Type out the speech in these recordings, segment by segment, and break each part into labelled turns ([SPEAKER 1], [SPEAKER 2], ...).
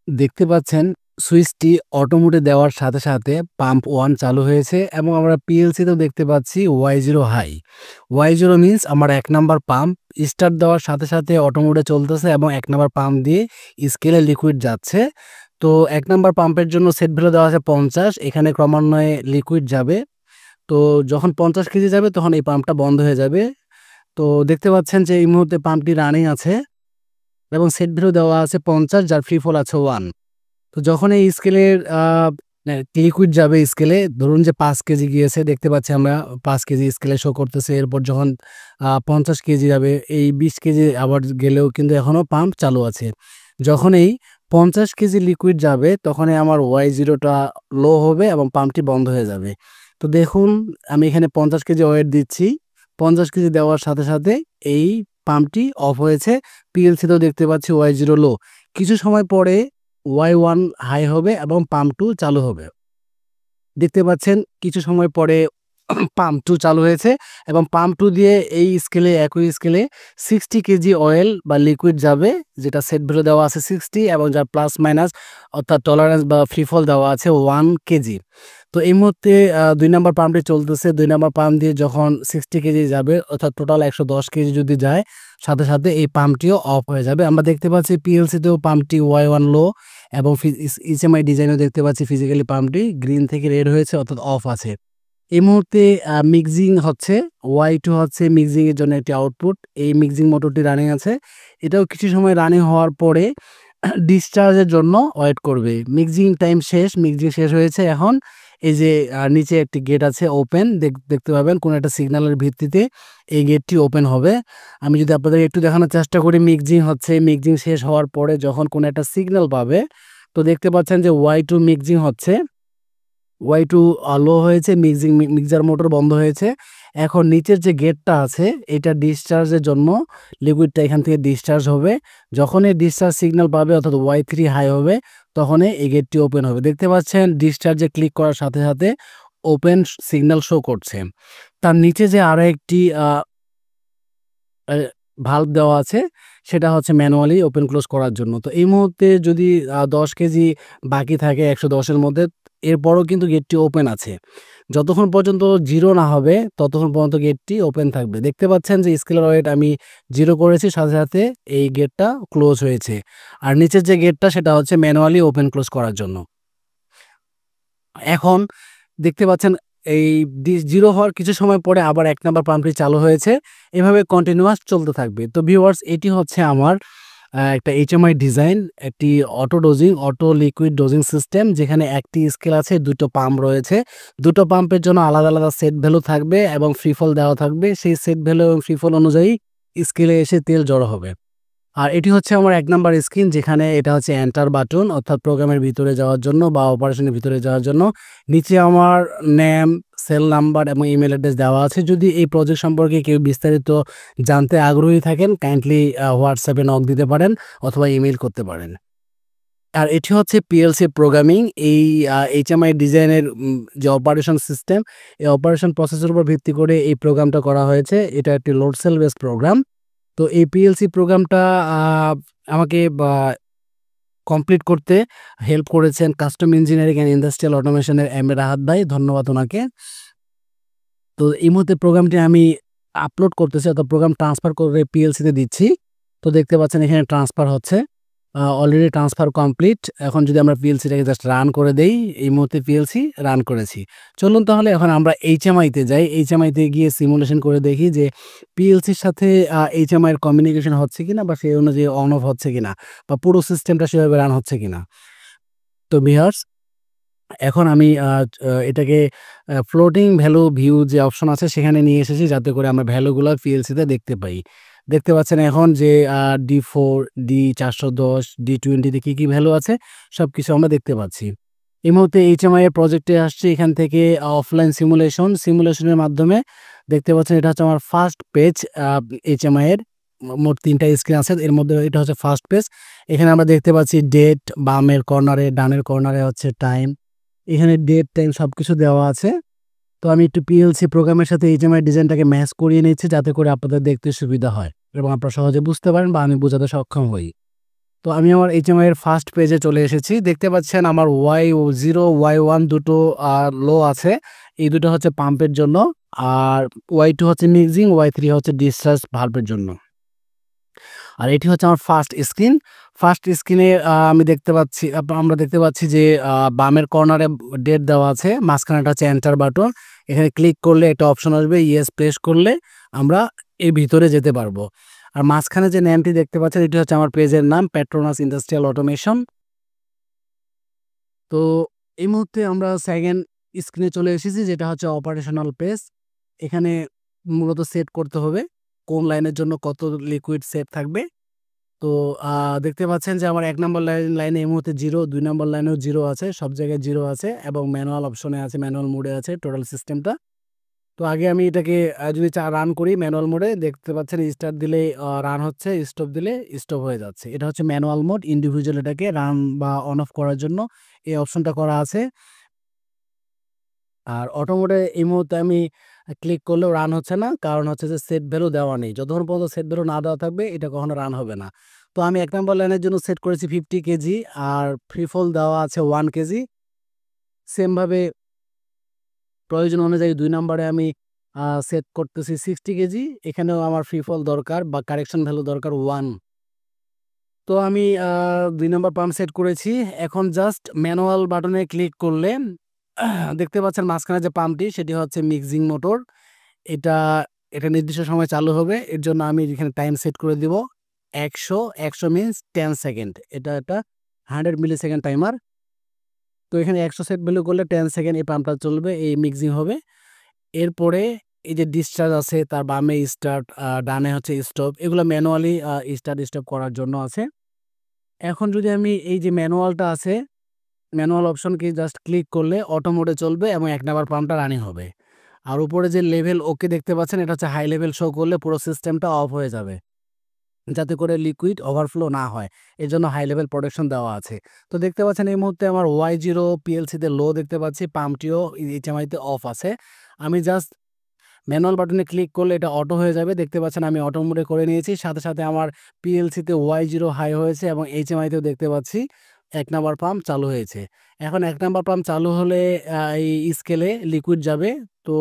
[SPEAKER 1] দেখতে পাচ্ছেন সুইচটি অটো মোডে দেওয়ার সাথে, সাথে পাম্প 1 চালু হয়েছে এবং আমরা পিএলসিতেও দেখতে পাচ্ছি Y0 হাই। Y0 মিনস আমার ১ নাম্বার পাম্প স্টার্ট দেওয়ার সাথে, সাথে অটো মোডে চলতেছে এবং ১ নাম্বার পাম্প দিয়ে স্কেলে লিকুইড যাচ্ছে। তো ১ নাম্বার পাম্পের জন্য সেট ভ্যালু দেওয়া আছে ৫০, এখানে ক্রমান্বয়ে লিকুইড যাবে। তো যখন ৫০ কেজি যাবে তখন এই পাম্পটা বন্ধ হয়ে যাবে। তো দেখতে পাচ্ছেন যে এই মুহূর্তে পাম্পটি রানিং আছে এবং সেট ভ্যালু দেওয়া আছে ৫০ যার ফ্রি ফল আছে 1। তো যখন এই স্কেলের লিকুইড যাবে স্কেলে, ধরুন যে ৫ কেজি গিয়েছে, দেখতে পাচ্ছি আমরা ৫ কেজি স্কেলে শো করতেছে। এরপর যখন ৫০ কেজি যাবে, এই ২০ কেজি আবার গেলেও কিন্তু এখনও পাম্প চালু আছে। যখন এই ৫০ কেজি লিকুইড যাবে তখনই আমার Y0 টা লো হবে এবং পাম্পটি বন্ধ হয়ে যাবে। তো দেখুন আমি এখানে ৫০ কেজি ওয়েট দিচ্ছি। ৫০ কেজি দেওয়ার সাথে, সাথে এই পাম্পটি অফ হয়েছে। পিএলসিতেও দেখতে পাচ্ছি Y0 লো। কিছু সময় পরে Y1 হাই হবে এবং পাম্প 2 চালু হবে। দেখতে পাচ্ছেন কিছু সময় পরে পাম্প 2 চালু হয়েছে এবং পাম্প 2 দিয়ে এই স্কেলে, একই স্কেলে 60 কেজি অয়েল বা লিকুইড যাবে, যেটা সেট ভ্যালু দেওয়া আছে 60 এবং যার প্লাস মাইনাস অর্থাৎ টলারেন্স বা ফ্রি ফল দেওয়া আছে 1 কেজি। তো এই মুহূর্তে ২ নাম্বার পাম্পটি চলতেছে। ২ নাম্বার পাম্প দিয়ে যখন 60 কেজি যাবে অর্থাৎ টোটাল ১১০ কেজি যদি যায়, সাথে, সাথে এই পাম্পটিও অফ হয়ে যাবে। আমরা দেখতে পাচ্ছি পিএলসিতেও পাম্পটি Y1 লো এবং এইচএমআই ডিজাইনেও দেখতে পাচ্ছি ফিজিক্যালি পাম্পটি গ্রিন থেকে রেড হয়েছে অর্থাৎ অফ আছে। এই মুহূর্তে মিক্সিং হচ্ছে, Y2 হচ্ছে মিক্সিং এর জন্য একটি আউটপুট। এই মিক্সিং মোটরটি রানিং আছে। এটাও কিছু সময় রানিং হওয়ার পরে ডিসচার্জের জন্য ওয়েট করবে। মিক্সিং টাইম শেষ, মিক্সিং শেষ হয়েছে। এখন এই যে নিচে একটি গেট আছে ওপেন, দেখতে পাবেন কোনো একটা সিগন্যালের ভিত্তিতে এই গেটটি ওপেন হবে। আমি যদি আপনাদের একটু দেখানোর চেষ্টা করি, মিক্সিং হচ্ছে, মিক্সিং শেষ হওয়ার পরে যখন কোনো একটা সিগন্যাল পাবে, তো দেখতে পাচ্ছেন যে Y2 মিক্সিং হচ্ছে। Y2 লো হয়েছে, মিক্সার মোটর বন্ধ হয়েছে। এখন নিচের যে গেটটা আছে এটা ডিসচার্জের জন্য লিকুইডটা এখান থেকে ডিসচার্জ হবে। যখনই ডিসচার্জ সিগন্যাল পাবে অর্থাৎ Y3 হাই হবে, তখনই এই গেটটি ওপেন হবে। দেখতে পাচ্ছেন ডিসচার্জে ক্লিক করার সাথে, সাথে ওপেন সিগন্যাল শো করছে। তার নিচে যে আরো একটি আ ভাল্ব দেওয়া আছে, সেটা হচ্ছে ম্যানুয়ালি ওপেন ক্লোজ করার জন্য। তো এই মুহূর্তে যদি ১০ কেজি বাকি থাকে ১১০ এর মধ্যে, এরপরও কিন্তু গেটটি ওপেন আছে। যতক্ষণ পর্যন্ত 0 না হবে ততক্ষণ পর্যন্ত গেটটি ওপেন থাকবে। দেখতে পাচ্ছেন যে স্কেলার ওয়েট আমি 0 করেছি, সাথে, সাথে এই গেটটা ক্লোজ হয়েছে। আর নিচের যে গেটটা সেটা হচ্ছে ম্যানুয়ালি ওপেন ক্লোজ করার জন্য। এখন দেখতে পাচ্ছেন এই 0 হওয়ার কিছু সময় পরে আবার ১ নাম্বার পাম্পটি চালু হয়েছে। এভাবে কন্টিনিউয়াস চলতে থাকবে। তো ভিউয়ার্স, এটি হচ্ছে আমার একটা এইচএমআই ডিজাইন, একটি অটো লিকুইড ডোজিং সিস্টেম, যেখানে একটি স্কেল আছে, ২ টো পাম্প রয়েছে। ২ টো পাম্পের জন্য আলাদা, আলাদা সেট ভ্যালু থাকবে এবং ফ্রি ফল দেওয়া থাকবে। সেই সেট ভ্যালু এবং ফ্রি ফল অনুযায়ী স্কেলে এসে তেল জড়ো হবে। আর এটি হচ্ছে আমার ১ নাম্বার স্ক্রিন, যেখানে এটা হচ্ছে এন্টার বাটন অর্থাৎ প্রোগ্রামের ভিতরে যাওয়ার জন্য বা অপারেশনের ভিতরে যাওয়ার জন্য। নিচে আমার নেম, সেল নাম্বার এবং ইমেইল অ্যাড্রেস দেওয়া আছে। যদি এই প্রজেক্ট সম্পর্কে কেউ বিস্তারিত জানতে আগ্রহী থাকেন, কাইন্ডলি হোয়াটসঅ্যাপে নক দিতে পারেন অথবা ইমেইল করতে পারেন। আর এটি হচ্ছে পিএলসি প্রোগ্রামিং। এই এইচএমআই ডিজাইনের যে অপারেশন সিস্টেম, এই অপারেশন প্রসেসের উপর ভিত্তি করে এই প্রোগ্রামটা করা হয়েছে। এটা একটি লোড সেল বেস প্রোগ্রাম। তো এই পিএলসি প্রোগ্রামটা আ আমাকে কমপ্লিট করতে হেল্প করেছেন কাস্টম ইঞ্জিনিয়ারিং অ্যান্ড ইন্ডাস্ট্রিয়াল অটোমেশনের রাহাত ভাই। ধন্যবাদ ওনাকে। তো এই মুহূর্তে প্রোগ্রামটি আমি আপলোড করতেছি অর্থাৎ প্রোগ্রাম ট্রান্সফার করে পিএলসিতে দিচ্ছি। তো দেখতে পাচ্ছেন এখানে ট্রান্সফার হচ্ছে। Already transfer complete. এখন যদি আমরা পিএলসিটাকে জাস্ট রান করে দেই, এই মুহূর্তে পিএলসি রান করেছি। চলুন তাহলে এখন আমরা এইচএমআইতে যাই। এইচএমআইতে গিয়ে সিমুলেশন করে দেখি যে পিএলসির সাথে এইচএমআই এর কমিউনিকেশন হচ্ছে কিনা বা সেই অনুযায়ী অন অফ হচ্ছে কিনা বা পুরো সিস্টেমটা সেভাবে রান হচ্ছে কিনা। তো ভিউয়ার্স, এখন আমি এটাকে ফ্লোটিং ভ্যালু ভিউ যে অপশন আছে সেখানে নিয়ে এসেছি, যাতে করে আমরা ভ্যালুগুলা পিএলসিতে দেখতে পাই। দেখতে পাচ্ছেন এখন যে D4, D410, D20 তে কি ভ্যালু আছে সবকিছু আমরা দেখতে পাচ্ছি। এই মুহূর্তে এইচএমআই এর প্রজেক্টে আসছি। এখান থেকে অফলাইন সিমুলেশনের মাধ্যমে দেখতে পাচ্ছেন এটা হচ্ছে আমার ফার্স্ট পেজ। এইচএমআই এর মোট ৩ টা স্ক্রিন আছে। এর মধ্যে এটা হচ্ছে ফার্স্ট পেজ। এখানে আমরা দেখতে পাচ্ছি ডেট, বামের কর্নারে, ডানের কর্নারে হচ্ছে টাইম। এখানে ডেট, টাইম সবকিছু দেওয়া আছে। তো আমি একটু পিএলসি প্রোগ্রামের সাথে এইচএমআই ডিজাইনটাকে ম্যাচ করিয়ে নিচ্ছি, যাতে করে আপনাদের দেখতে সুবিধা হয় এবং আপনারা সহজে বুঝতে পারেন বা আমি বোঝাতে সক্ষম হই। তো আমি আমার এইচএমআই এর ফার্স্ট পেজে চলে এসেছি। দেখতে পাচ্ছেন আমার Y0, Y1 দুটো লো আছে। এই দুটো হচ্ছে পাম্পের জন্য। আর Y2 হচ্ছে মিক্সিং, Y3 হচ্ছে ডিসচার্জ ভালভের জন্য। আর এটি হচ্ছে আমার ফার্স্ট স্ক্রিন। ফার্স্ট স্ক্রিনে আমরা দেখতে পাচ্ছি যে বামের কর্নারে ডেট দেওয়া আছে, মাঝখানেটা হচ্ছে এন্টার বাটন। এখানে ক্লিক করলে একটা অপশন আসবে, ইয়েস প্রেস করলে আমরা এর ভিতরে যেতে পারবো। আর মাঝখানে যে নামটি দেখতে পাচ্ছেন এটি হচ্ছে আমার পেজের নাম, পেট্রোনাস ইন্ডাস্ট্রিয়াল অটোমেশন। তো এই মুহূর্তে আমরা সেকেন্ড স্ক্রিনে চলে এসেছি, যেটা হচ্ছে অপারেশনাল পেজ। এখানে মূলত সেট করতে হবে কোন লাইনের জন্য কত লিকুইড সেট থাকবে। তো দেখতে পাচ্ছেন যে আমার ১ নম্বর লাইনে এই মুহূর্তে 0, ২ নম্বর লাইনেও 0 আছে, সব জায়গায় 0 আছে এবং ম্যানুয়াল অপশনে আছে, ম্যানুয়াল মোডে আছে টোটাল সিস্টেমটা। তো আগে আমি এটাকে যদি রান করি ম্যানুয়াল মোডে, দেখতে পাচ্ছেন স্টার্ট দিলেই রান হচ্ছে, স্টপ দিলে স্টপ হয়ে যাচ্ছে। এটা হচ্ছে ম্যানুয়াল মোড। ইন্ডিভিজুয়াল এটাকে রান বা অন অফ করার জন্য এই অপশনটা করা আছে। আর অটো মোডে এই মুহূর্তে আমি ক্লিক করলেও রান হচ্ছে না, কারণ হচ্ছে যে সেট ভ্যালু দেওয়া নেই। যতক্ষণ পর্যন্ত সেট ভ্যালু না দেওয়া থাকবে এটা কখনো রান হবে না। তো আমি ১ নম্বর লাইনের জন্য সেট করেছি 50 কেজি, আর ফ্রি ফল দেওয়া আছে 1 কেজি। সেমভাবে প্রয়োজন অনুযায়ী ২ নম্বরে আমি সেট করতেছি 60 কেজি। এখানেও আমার ফ্রি ফল দরকার বা কারেকশন ভ্যালু দরকার 1। তো আমি ২ নম্বর পাম্প সেট করেছি। এখন জাস্ট ম্যানুয়াল বাটনে ক্লিক করলে দেখতে পাচ্ছেন মাঝখানে যে পাম্পটি সেটি হচ্ছে মিক্সিং মোটর। এটা এটা নির্দিষ্ট সময় চালু হবে। এর জন্য আমি এখানে টাইম সেট করে দিব ১০০। ১০০ মিনস 10 সেকেন্ড। এটা একটা 100 মিলিসেকেন্ড টাইমার। তো এখানে ১০০ সেট ভ্যালু করলে 10 সেকেন্ড এই পাম্পটা চলবে, এই মিক্সিং হবে। এরপরে এই যে ডিসচার্জ আছে তার বামে স্টার্ট, ডানে হচ্ছে স্টপ। এগুলো ম্যানুয়ালি স্টার্ট স্টপ করার জন্য আছে। এখন যদি আমি এই যে ম্যানুয়ালটা আছে, ম্যানুয়াল অপশনকে জাস্ট ক্লিক করলে অটো মোডে চলবে এবং ১ নাম্বার পাম্পটা রানিং হবে। আর উপরে যে লেভেল ওকে দেখতে পাচ্ছেন এটা হচ্ছে হাই লেভেল শো করলে পুরো সিস্টেমটা অফ হয়ে যাবে, যাতে করে লিকুইড ওভারফ্লো না হয়। এজন্য হাই লেভেল প্রোটেকশন দেওয়া আছে। তো দেখতে পাচ্ছেন এই মুহূর্তে আমার Y0 PLC-তে লো দেখতে পাচ্ছি, পাম্পটিও HMI-তে অফ আছে। আমি জাস্ট ম্যানুয়াল বাটনে ক্লিক করলে এটা অটো হয়ে যাবে। দেখতে পাচ্ছেন আমি অটো মোডে করে নিয়েছি। সাথে, সাথে আমার PLC-তে Y0 হাই হয়েছে এবং HMI-তেও দেখতে পাচ্ছি ১ নাম্বার পাম্প চালু হয়েছে। এখন ১ নাম্বার পাম্প চালু হলে এই স্কেলে লিকুইড যাবে। তো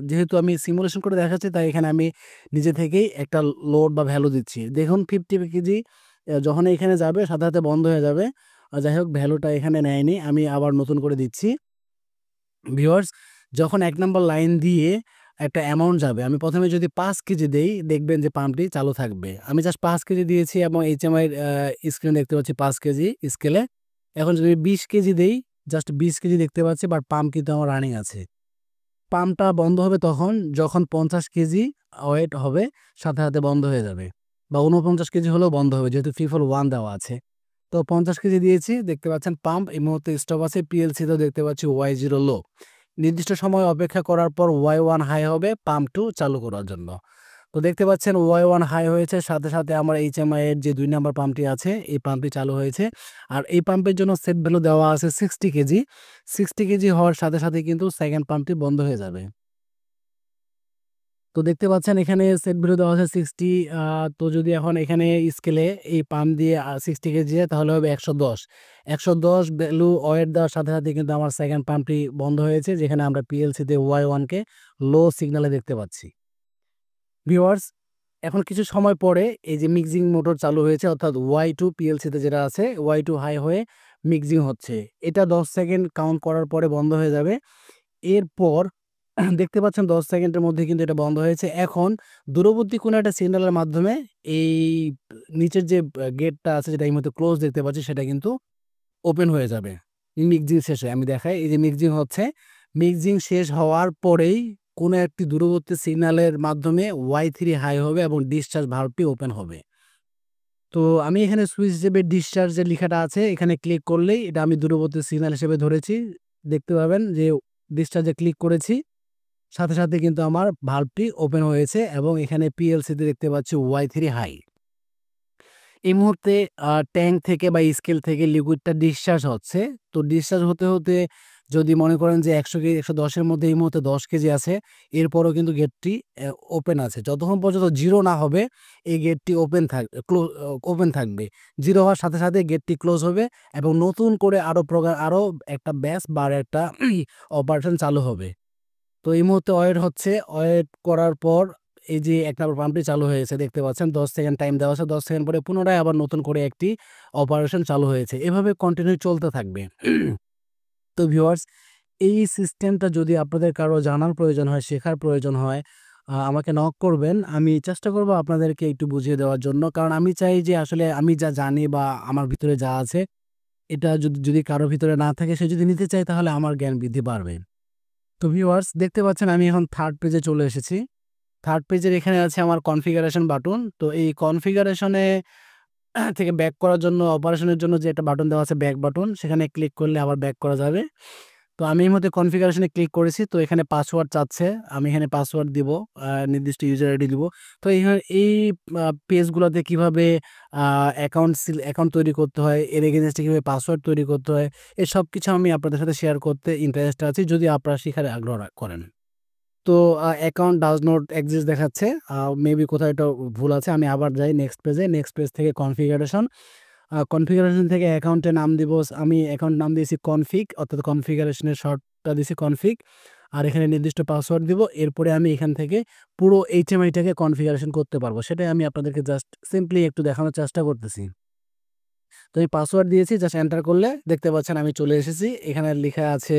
[SPEAKER 1] যেহেতু আমি সিমুলেশন করে দেখাচ্ছি তাই এখানে আমি নিজে থেকেই একটা লোড বা ভ্যালু দিচ্ছি। দেখুন 50 কেজি যখন এখানে যাবে সাথে, সাথে বন্ধ হয়ে যাবে। যাই হোক ভ্যালুটা এখানে নেয়নি। আমি আবার নতুন করে দিচ্ছি। ভিউয়ার্স, যখন ১ নাম্বার লাইন দিয়ে একটা অ্যামাউন্ট যাবে, আমি ১ম এ যদি ৫ কেজি দেই দেখবেন যে পাম্পটি চালু থাকবে। আমি জাস্ট ৫ কেজি দিয়েছি এবং এইচএমআই এর স্ক্রিনে দেখতে পাচ্ছি ৫ কেজি স্কেলে। এখন যদি ২০ কেজি দেই, জাস্ট ২০ কেজি দেখতে পাচ্ছি, বাট পাম্প কিন্তু আমার রানিং আছে। পাম্পটা বন্ধ হবে তখন যখন ৫০ কেজি ওয়েট হবে, সাথে, সাথে বন্ধ হয়ে যাবে, বা ৪৯ কেজি হলেও বন্ধ হবে, যেহেতু ফিফল 1 দেওয়া আছে। তো ৫০ কেজি দিয়েছি, দেখতে পাচ্ছেন পাম্প এই মুহূর্তে স্টপ আছে। PLC-তেও দেখতে পাচ্ছি Y0 লো। নির্দিষ্ট সময় অপেক্ষা করার পর Y1 হাই হবে পাম্প 2 চালু করার জন্য। তো দেখতে পাচ্ছেন Y1 হাই হয়েছে, সাথে, সাথে আমার HMI এর যে ২ নাম্বার পাম্পটি আছে এই পাম্পটি চালু হয়েছে। আর এই পাম্পের জন্য সেট ভ্যালু দেওয়া আছে 60 কেজি। 60 কেজি হওয়ার সাথে, সাথে কিন্তু সেকেন্ড পাম্পটি বন্ধ হয়ে যাবে। তো দেখতে পাচ্ছেন এখানে সেট ভ্যালু দেওয়া আছে 60। তো যদি এখন এখানে স্কেলে এই পাম্প দিয়ে 60 কেজি যায় তাহলে হবে ১১০। ১১০ ভ্যালু ওয়েট দেওয়ার সাথে, সাথে কিন্তু আমার সেকেন্ড পাম্পটি বন্ধ হয়েছে, যেখানে আমরা PLC-তে Y1 কে লো সিগন্যালে দেখতে পাচ্ছি। ভিউয়ার্স, এখন কিছু সময় পরে এই যে মিক্সিং মোটর চালু হয়েছে, অর্থাৎ Y2 PLC-তে যেটা আছে Y2 হাই হয়ে মিক্সিং হচ্ছে। এটা ১০ সেকেন্ড কাউন্ট করার পরে বন্ধ হয়ে যাবে। এরপর দেখতে পাচ্ছেন ১০ সেকেন্ডের মধ্যে কিন্তু এটা বন্ধ হয়েছে। এখন দূরবর্তী কোনো একটা সিগন্যালের মাধ্যমে এই নিচের যে গেটটা আছে যেটা এই মুহূর্তে ক্লোজ দেখতে পাচ্ছি সেটা কিন্তু ওপেন হয়ে যাবে মিক্সিং শেষে। আমি দেখাই, এই যে মিক্সিং হচ্ছে, মিক্সিং শেষ হওয়ার পরেই কোনো একটি দূরবর্তী সিগন্যালের মাধ্যমে Y3 হাই হবে এবং ডিসচার্জ ভালভটি ওপেন হবে। তো আমি এখানে সুইচ হিসেবে ডিসচার্জ যে লেখাটা আছে এখানে ক্লিক করলেই এটা আমি দূরবর্তী সিগন্যাল হিসেবে ধরেছি। দেখতে পাবেন যে ডিসচার্জে ক্লিক করেছি, সাথে, সাথে কিন্তু আমার ভালভটি ওপেন হয়েছে এবং এখানে PLC-তে দেখতে পাচ্ছি Y3 হাই। এই মুহূর্তে ট্যাঙ্ক থেকে বা স্কেল থেকে লিকুইডটা ডিসচার্জ হচ্ছে। তো ডিসচার্জ হতে, হতে যদি মনে করেন যে ১০০ কেজি ১১০ এর মধ্যে এই মুহূর্তে ১০ কেজি আছে, এরপরেও কিন্তু গেটটি ওপেন আছে। যতক্ষণ পর্যন্ত 0 না হবে এই গেটটি ওপেন থাকবে। 0 হওয়ার সাথে, সাথে গেটটি ক্লোজ হবে এবং নতুন করে আরো একটা ব্যাচ বা একটা অপারেশন চালু হবে। তো এই মুহূর্তে ওয়েট হচ্ছে। ওয়েট করার পর এই যে ১ নাম্বার পাম্পটি চালু হয়েছে দেখতে পাচ্ছেন। ১০ সেকেন্ড টাইম দেওয়া আছে। ১০ সেকেন্ড পরে পুনরায় আবার নতুন করে একটি অপারেশন চালু হয়েছে। এভাবে কন্টিনিউ চলতে থাকবে। তো ভিউয়ার্স, এই সিস্টেমটা যদি আপনাদের কারো জানার প্রয়োজন হয়, শেখার প্রয়োজন হয়, আমাকে নক করবেন। আমি চেষ্টা করব আপনাদেরকে একটু বুঝিয়ে দেওয়ার জন্য। কারণ আমি চাই যে আসলে আমি যা জানি বা আমার ভিতরে যা আছে, এটা যদি কারো ভিতরে না থাকে, সে যদি নিতে চায় তাহলে আমার জ্ঞান বৃদ্ধি পারবে। তো ভিউয়ার্স, দেখতে পাচ্ছেন আমি এখন 3rd পেজে চলে এসেছি। 3rd পেজের এখানে আছে আমার কনফিগারেশন বাটন। তো এই কনফিগারেশনে থেকে ব্যাক করার জন্য, অপারেশনের জন্য যে একটা বাটন দেওয়া আছে ব্যাক বাটন, সেখানে ক্লিক করলে আবার ব্যাক করা যাবে। তো আমি এই মুহূর্তে কনফিগারেশনে ক্লিক করেছি। তো এখানে পাসওয়ার্ড চাচ্ছে। আমি এখানে পাসওয়ার্ড দিব, নির্দিষ্ট ইউজার আইডি দিব। তো এই পেজগুলোতে কিভাবে অ্যাকাউন্ট তৈরি করতে হয়, এর এগেইনস্টে কিভাবে পাসওয়ার্ড তৈরি করতে হয়, এই সবকিছু আমি আপনাদের সাথে শেয়ার করতে ইন্টারেস্টেড আছি, যদি আপনারা শিখার আগ্রহ করেন। তো অ্যাকাউন্ট ডাজ নট এক্সিস্ট দেখাচ্ছে। মেবি কোথাও একটা ভুল আছে। আমি আবার যাই নেক্সট পেজে। নেক্সট পেজ থেকে কনফিগারেশন। কনফিগারেশন থেকে অ্যাকাউন্টের নাম দিব। আমি অ্যাকাউন্ট নাম দিয়েছি কনফিগ, অর্থাৎ কনফিগারেশনের শর্টটা দিয়েছি কনফিগ। আর এখানে নির্দিষ্ট পাসওয়ার্ড দিব। এরপরে আমি এখান থেকে পুরো এইচএমআইটাকে কনফিগারেশন করতে পারবো। সেটাই আমি আপনাদেরকে জাস্ট সিম্পলি একটু দেখানোর চেষ্টা করতেছি। তো আমি পাসওয়ার্ড দিয়েছি, জাস্ট এন্টার করলে দেখতে পাচ্ছেন আমি চলে এসেছি। এখানে লেখা আছে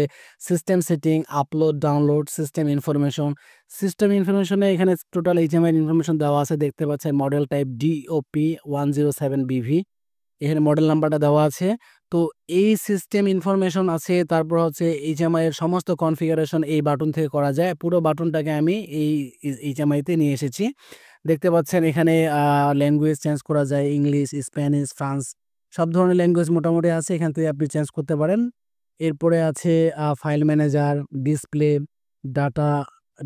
[SPEAKER 1] system setting, upload, download, system information. System ইনফরমেশনে এখানে টোটাল এইচএমআই ইনফরমেশন দেওয়া আছে, দেখতে পাচ্ছেন মডেল টাইপ DOP107BV। এখানে মডেল নাম্বারটা দেওয়া আছে। তো এই সিস্টেম ইনফরমেশন আছে, তারপর হচ্ছে এইচএমআই এর সমস্ত কনফিগারেশন এই বাটন থেকে করা যায়। পুরো বাটনটাকে আমি এই এইচএমআইতে নিয়ে এসেছি। দেখতে পাচ্ছেন এখানে ল্যাঙ্গুয়েজ চেঞ্জ করা যায়, ইংলিশ, স্প্যানিশ, ফ্রান্স, সব ধরনের ল্যাঙ্গুয়েজ মোটামুটি আছে। এখান থেকে আপনি চেঞ্জ করতে পারেন। এরপরে আছে file manager, display, data,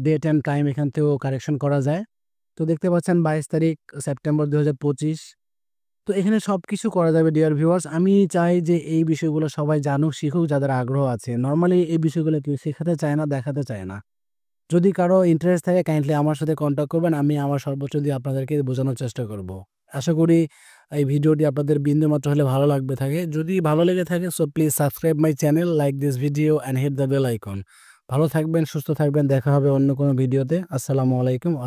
[SPEAKER 1] date and time, এখান থেকেও কারেকশন করা যায়। তো দেখতে পাচ্ছেন 22 তারিখ সেপ্টেম্বর 2025। তো এখানে সবকিছু করা যাবে ডিয়ার ভিউয়ার্স। আমি চাই যে এই বিষয়গুলো সবাই জানুক, শিখুক, যাদের আগ্রহ আছে। নরমালি এই বিষয়গুলো কেউ শেখাতে চায় না, দেখাতে চায় না। যদি কারো ইন্টারেস্ট থাকে কাইন্ডলি আমার সাথে কন্ট্যাক্ট করবেন। আমি আমার সর্বোচ্চ দিয়ে আপনাদেরকে বোঝানোর চেষ্টা করব। আশা করি এই ভিডিওটি আপনাদের বিন্দুমাত্র হলে ভালো লাগবে থাকে। যদি ভালো লেগে থাকে so please subscribe my channel, like this video and hit the bell icon. ভালো থাকবেন, সুস্থ থাকবেন। দেখা হবে অন্য কোনো ভিডিওতে। আসসালামু আলাইকুম।